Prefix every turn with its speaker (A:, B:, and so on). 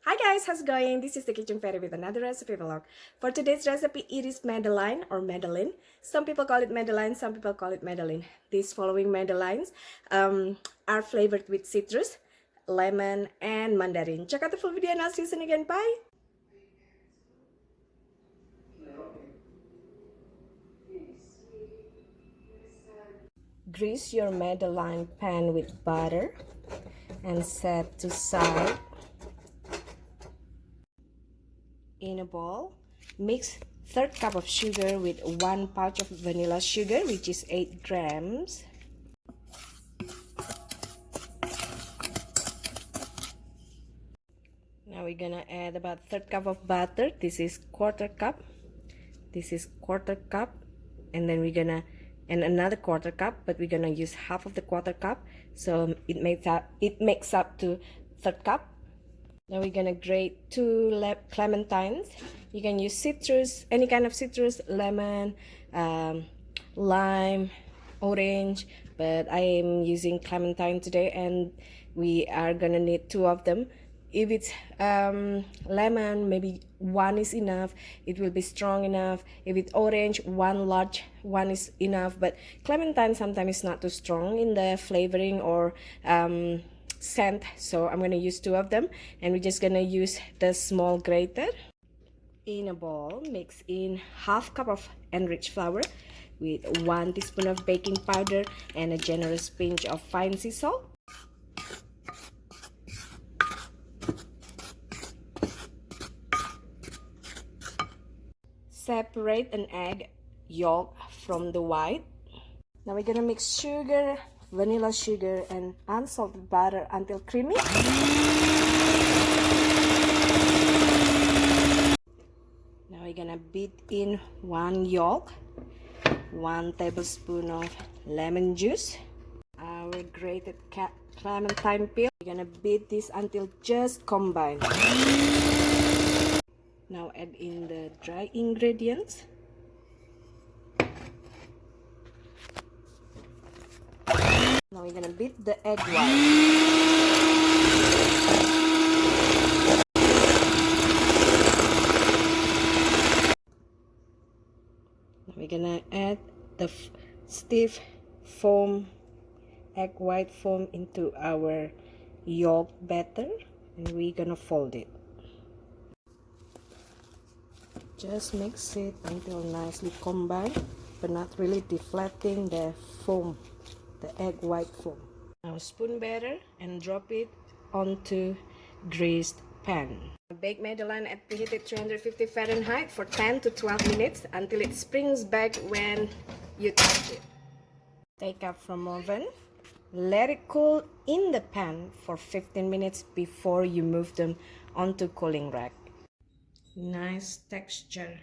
A: Hi guys, how's it going? This is the Kitchen Fairy with another recipe vlog. For today's recipe, it is Madeleine or Madeleine. Some people call it Madeleine, some people call it Madeleine. These following Madeleines are flavored with citrus, lemon, and mandarin. Check out the full video and I'll see you soon again. Bye! Grease your Madeleine pan with butter and set to side. In a bowl, mix 1/3 cup of sugar with 1 pouch of vanilla sugar, which is 8 grams. Now we're gonna add about 1/3 cup of butter. This is 1/4 cup. This is 1/4 cup, and then we're gonna and another 1/4 cup, but we're gonna use half of the 1/4 cup, so it makes up to 1/3 cup. Now we're gonna grate 2 clementines. You can use citrus, any kind of citrus, lemon, lime, orange, but I am using clementine today, and we are gonna need 2 of them. If it's lemon, maybe 1 is enough. It will be strong enough. If it's orange, 1 large one is enough. But clementine sometimes is not too strong in the flavoring or scent, so I'm going to use 2 of them, and we're just going to use the small grater. In a bowl, mix in 1/2 cup of enriched flour with 1 teaspoon of baking powder and a generous pinch of fine sea salt. Separate an egg yolk from the white. Now we're going to mix sugar, vanilla sugar, and unsalted butter until creamy. Now we're gonna beat in 1 yolk, 1 tablespoon of lemon juice, our grated clementine peel. We're gonna beat this until just combined. Now add in the dry ingredients. Now we're gonna beat the egg white. Now we're gonna add the stiff foam, egg white foam into our yolk batter, and we're gonna fold it. Just mix it until nicely combined, but not really deflating the foam, the egg white foam. Now spoon batter and drop it onto greased pan. Bake Madeleine at preheated 350 Fahrenheit for 10 to 12 minutes until it springs back when you touch it. Take out from oven. Let it cool in the pan for 15 minutes before you move them onto cooling rack. Nice texture.